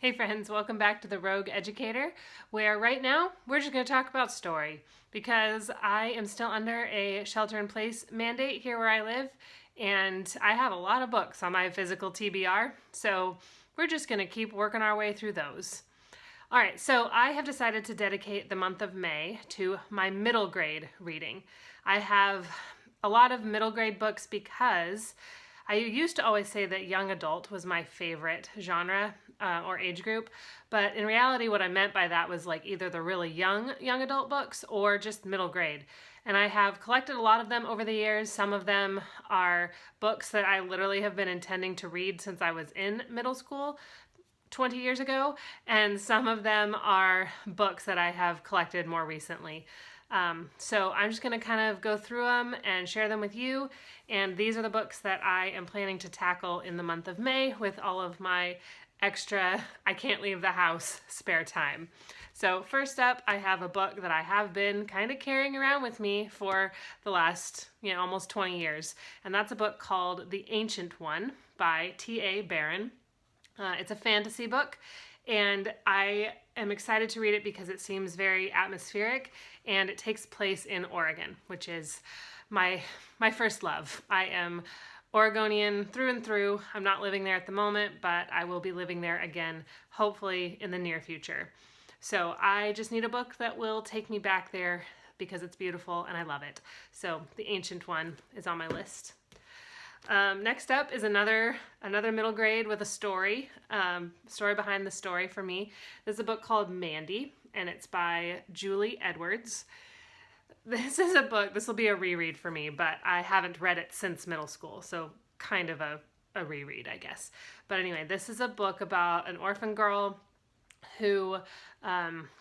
Hey friends, welcome back to the Rogue Educator, where right now we're just going to talk about story because I am still under a shelter-in-place mandate here where I live, and I have a lot of books on my physical TBR, so we're just going to keep working our way through those. All right, so I have decided to dedicate the month of May to my middle grade reading. I have a lot of middle grade books because I used to always say that young adult was my favorite genre or age group, but in reality what I meant by that was like either the really young adult books or just middle grade. And I have collected a lot of them over the years. Some of them are books that I literally have been intending to read since I was in middle school 20 years ago, and some of them are books that I have collected more recently. So I'm just going to kind of go through them and share them with you, and these are the books that I am planning to tackle in the month of May with all of my extra I can't leave the house spare time. So first up, I have a book that I have been kind of carrying around with me for the last, almost 20 years, and that's a book called The Ancient One by T.A. Barron. It's a fantasy book, and I am excited to read it because it seems very atmospheric, and it takes place in Oregon, which is my first love. I am Oregonian through and through. I'm not living there at the moment, but I will be living there again, hopefully in the near future. So I just need a book that will take me back there because it's beautiful and I love it. So The Ancient One is on my list. Next up is another middle grade with a story behind the story for me. There's a book called Mandy, and it's by Julie Edwards. This is a book, this will be a reread for me, but I haven't read it since middle school, so kind of a reread, I guess. But anyway, this is a book about an orphan girl who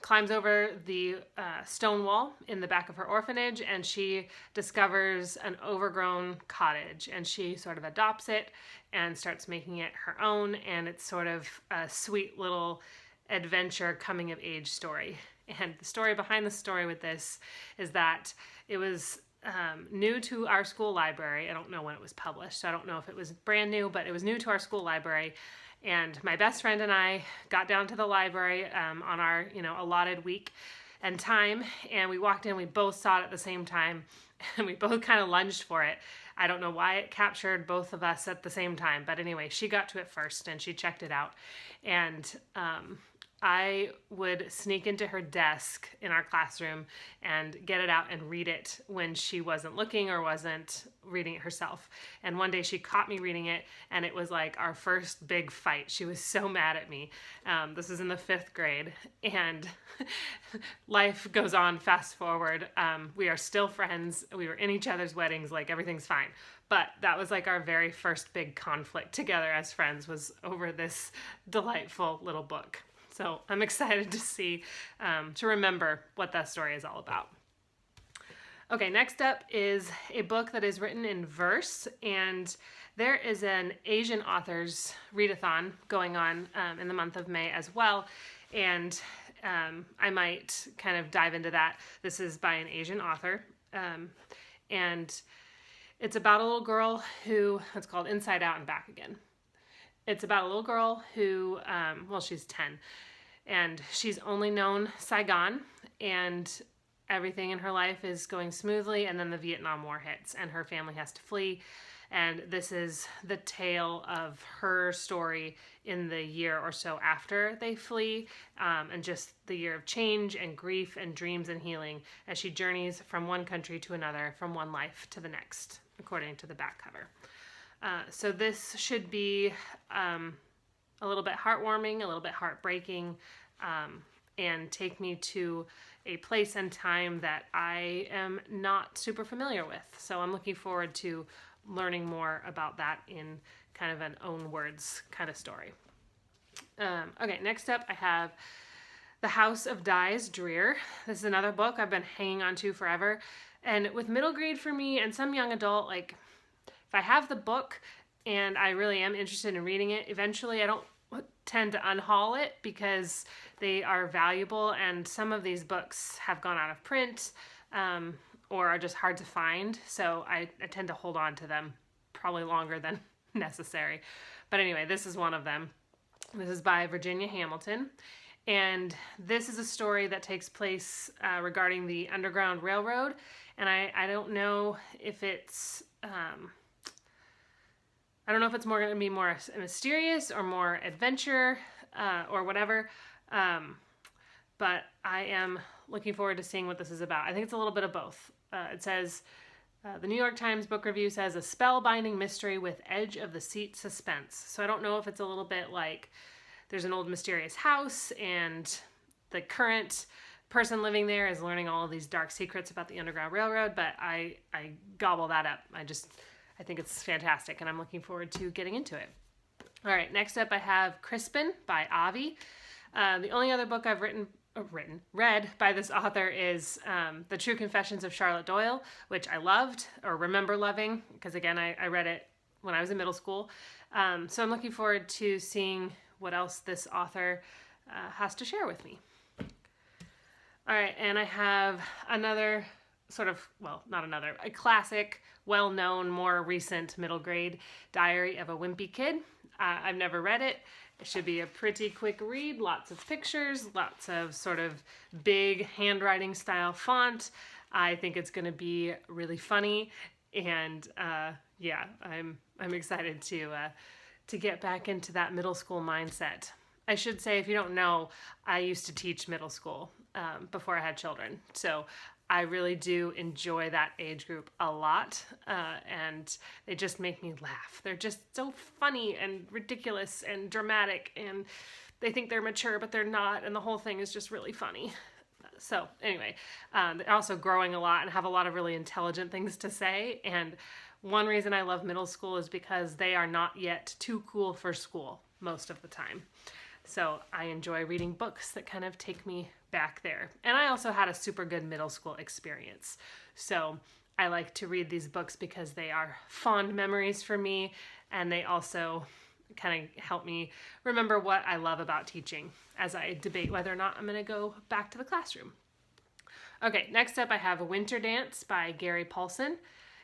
climbs over the stone wall in the back of her orphanage, and she discovers an overgrown cottage, and she sort of adopts it and starts making it her own, and it's sort of a sweet little adventure coming of age story. And the story behind the story with this is that it was new to our school library. I don't know when it was published, so I don't know if it was brand new, but it was new to our school library. And my best friend and I got down to the library on our, allotted week and time, and we walked in, we both saw it at the same time, and we both kind of lunged for it. I don't know why it captured both of us at the same time, but anyway, she got to it first, and she checked it out. And I would sneak into her desk in our classroom and get it out and read it when she wasn't looking or wasn't reading it herself. And one day she caught me reading it, and it was like our first big fight. She was so mad at me. This is in the 5th grade, and life goes on. Fast forward. We are still friends. We were in each other's weddings, like everything's fine. But that was like our very first big conflict together as friends, was over this delightful little book. So I'm excited to see, to remember what that story is all about. Okay, next up is a book that is written in verse, and there is an Asian authors readathon going on in the month of May as well, and I might kind of dive into that. This is by an Asian author, and it's about a little girl who, it's called Inside Out and Back Again. It's about a little girl who, she's 10, and she's only known Saigon, and everything in her life is going smoothly, and then the Vietnam War hits, and her family has to flee, and this is the tale of her story in the year or so after they flee, and just the year of change and grief and dreams and healing as she journeys from one country to another, from one life to the next, according to the back cover. So this should be a little bit heartwarming, a little bit heartbreaking, and take me to a place and time that I am not super familiar with. So I'm looking forward to learning more about that in kind of an own words kind of story. Okay, next up I have The House of Dyess. This is another book I've been hanging on to forever. And with middle grade for me and some young adult, like, if I have the book and I really am interested in reading it, eventually I don't tend to unhaul it because they are valuable, and some of these books have gone out of print or are just hard to find, so I tend to hold on to them probably longer than necessary. But anyway, this is one of them. This is by Virginia Hamilton. And this is a story that takes place regarding the Underground Railroad. And I don't know if it's I don't know if it's more going to be more mysterious or more adventure or whatever. But I am looking forward to seeing what this is about. I think it's a little bit of both. It says, the New York Times book review says, a spellbinding mystery with edge of the seat suspense. So I don't know if it's a little bit like there's an old mysterious house and the current person living there is learning all of these dark secrets about the Underground Railroad, but I gobble that up. I think it's fantastic, and I'm looking forward to getting into it. All right, next up I have Crispin by Avi. The only other book I've read by this author is The True Confessions of Charlotte Doyle, which I loved or remember loving because, again, I read it when I was in middle school. So I'm looking forward to seeing what else this author has to share with me. All right, and I have another a classic, well-known, more recent middle grade Diary of a Wimpy Kid. I've never read it. It should be a pretty quick read, lots of pictures, lots of sort of big handwriting style font. I think it's going to be really funny, and I'm excited to get back into that middle school mindset. I should say, if you don't know, I used to teach middle school before I had children, so I really do enjoy that age group a lot, and they just make me laugh. They're just so funny and ridiculous and dramatic, and they think they're mature, but they're not, and the whole thing is just really funny. So anyway, they're also growing a lot and have a lot of really intelligent things to say, and one reason I love middle school is because they are not yet too cool for school most of the time. So I enjoy reading books that kind of take me back there. And I also had a super good middle school experience. So I like to read these books because they are fond memories for me, and they also kind of help me remember what I love about teaching as I debate whether or not I'm going to go back to the classroom. Okay, next up I have Winter Dance by Gary Paulson.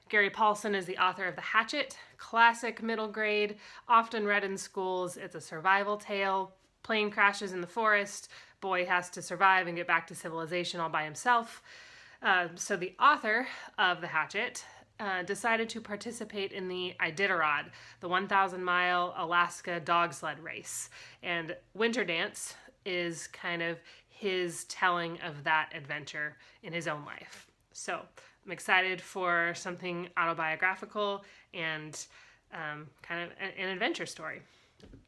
Gary Paulson is the author of The Hatchet, classic middle grade, often read in schools. It's a survival tale. Plane crashes in the forest. Boy has to survive and get back to civilization all by himself. So the author of The Hatchet decided to participate in the Iditarod, the 1,000-mile Alaska dog sled race. And Winter Dance is kind of his telling of that adventure in his own life. So I'm excited for something autobiographical and kind of an adventure story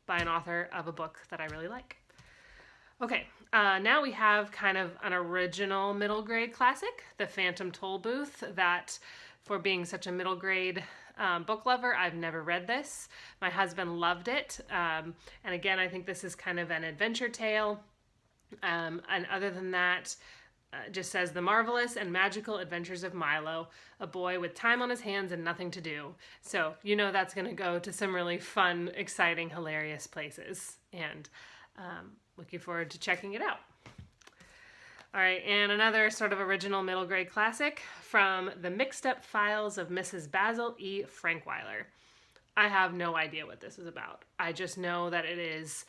by an author of a book that I really like. Okay, now we have kind of an original middle grade classic, The Phantom Tollbooth, that for being such a middle grade book lover, I've never read this. My husband loved it. And again, I think this is kind of an adventure tale. And other than that, just says, the marvelous and magical adventures of Milo, a boy with time on his hands and nothing to do. So you know that's going to go to some really fun, exciting, hilarious places. And looking forward to checking it out. All right, and another sort of original middle grade classic from The Mixed Up Files of Mrs. Basil E. Frankweiler. I have no idea what this is about. I just know that it is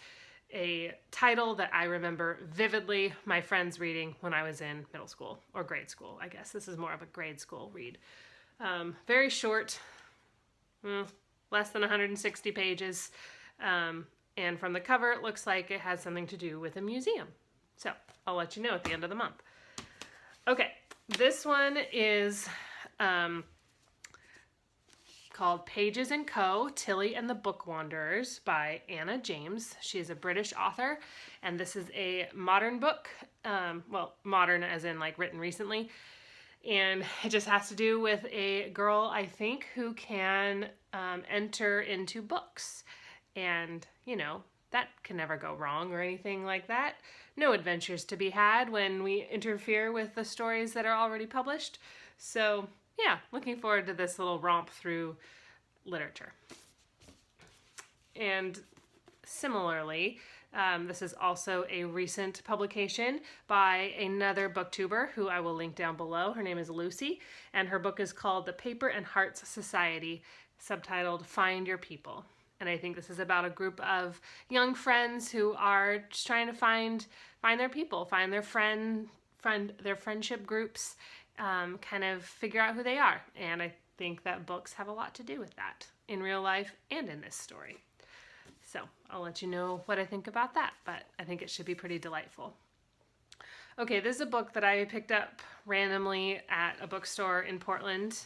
a title that I remember vividly my friends reading when I was in middle school, or grade school, I guess. This is more of a grade school read. Very short, less than 160 pages. And from the cover, it looks like it has something to do with a museum. So I'll let you know at the end of the month. Okay, this one is called Pages & Co., Tilly and the Book Wanderers by Anna James. She is a British author, and this is a modern book. Modern as in like written recently. And it just has to do with a girl, I think, who can enter into books. And, you know, that can never go wrong or anything like that. No adventures to be had when we interfere with the stories that are already published. So, yeah, looking forward to this little romp through literature. And similarly, this is also a recent publication by another booktuber who I will link down below. Her name is Lucy, and her book is called The Paper and Hearts Society, subtitled Find Your People. And I think this is about a group of young friends who are just trying to find their people, find their their friendship groups, kind of figure out who they are. And I think that books have a lot to do with that in real life and in this story. So I'll let you know what I think about that, but I think it should be pretty delightful. Okay, this is a book that I picked up randomly at a bookstore in Portland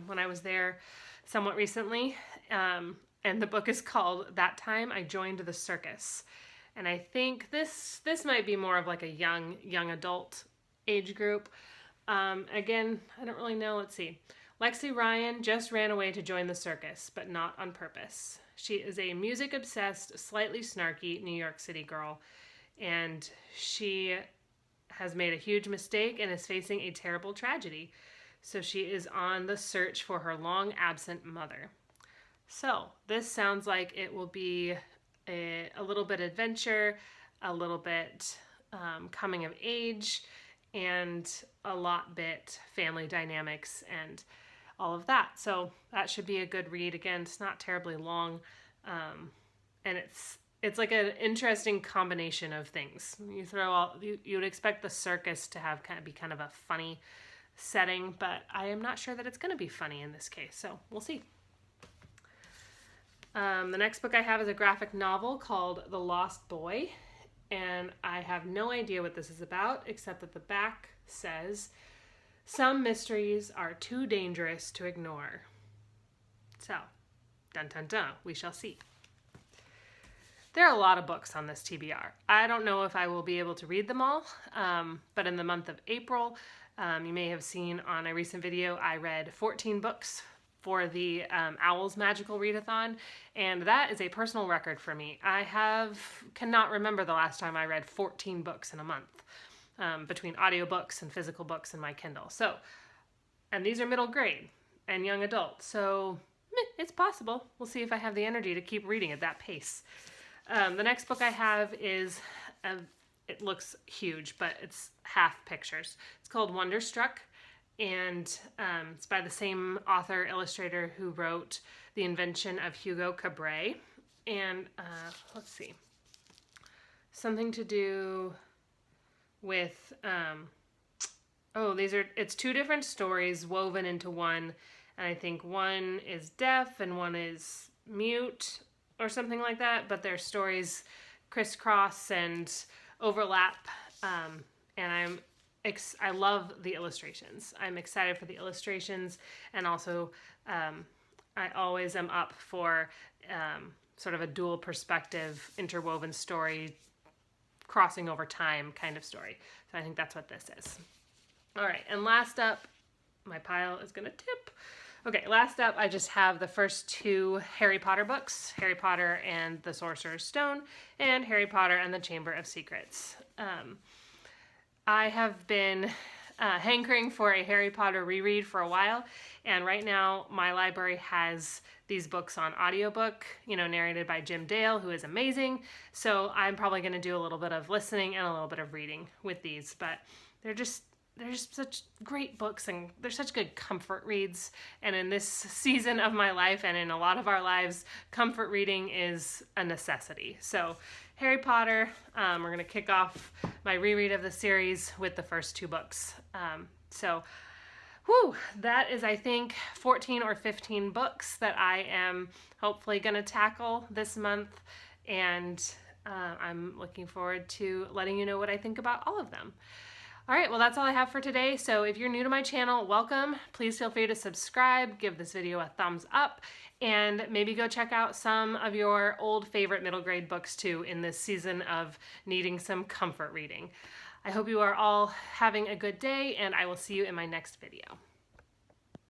when I was there somewhat recently. And the book is called That Time I Joined the Circus. And I think this might be more of like a young adult age group. Again, I don't really know. Let's see. Lexi Ryan just ran away to join the circus, but not on purpose. She is a music-obsessed, slightly snarky New York City girl, and she has made a huge mistake and is facing a terrible tragedy. So she is on the search for her long-absent mother. So this sounds like it will be a little bit adventure, a little bit coming of age, and a lot bit family dynamics and all of that. So that should be a good read. Again, it's not terribly long, and it's like an interesting combination of things. You would expect the circus to have be kind of a funny setting, but I am not sure that it's going to be funny in this case. So we'll see. The next book I have is a graphic novel called The Lost Boy, and I have no idea what this is about, except that the back says, "Some mysteries are too dangerous to ignore." So, dun dun dun, we shall see. There are a lot of books on this TBR. I don't know if I will be able to read them all, but in the month of April, you may have seen on a recent video, I read 14 books for the Owls Magical Readathon, and that is a personal record for me. I cannot remember the last time I read 14 books in a month, between audiobooks and physical books in my Kindle. So, and these are middle grade and young adult, so it's possible. We'll see if I have the energy to keep reading at that pace. The next book I have is, it looks huge, but it's half pictures. It's called Wonderstruck, and it's by the same author, illustrator who wrote The Invention of Hugo Cabret. And let's see, something to do with, it's two different stories woven into one, and I think one is deaf and one is mute or something like that, but their stories crisscross and overlap, and I love the illustrations. I'm excited for the illustrations, and also I always am up for sort of a dual perspective, interwoven story, crossing over time kind of story. So I think that's what this is. All right, and last up, my pile is gonna tip. Okay, last up, I just have the first two Harry Potter books, Harry Potter and the Sorcerer's Stone, and Harry Potter and the Chamber of Secrets. I have been hankering for a Harry Potter reread for a while, and right now my library has these books on audiobook, narrated by Jim Dale, who is amazing. So I'm probably going to do a little bit of listening and a little bit of reading with these, but they're just such great books, and they're such good comfort reads. And in this season of my life and in a lot of our lives, comfort reading is a necessity. So Harry Potter, we're going to kick off my reread of the series with the first two books. That is, I think, 14 or 15 books that I am hopefully going to tackle this month. And I'm looking forward to letting you know what I think about all of them. All right, well, that's all I have for today. So if you're new to my channel, welcome. Please feel free to subscribe, give this video a thumbs up, and maybe go check out some of your old favorite middle grade books too in this season of needing some comfort reading. I hope you are all having a good day, and I will see you in my next video.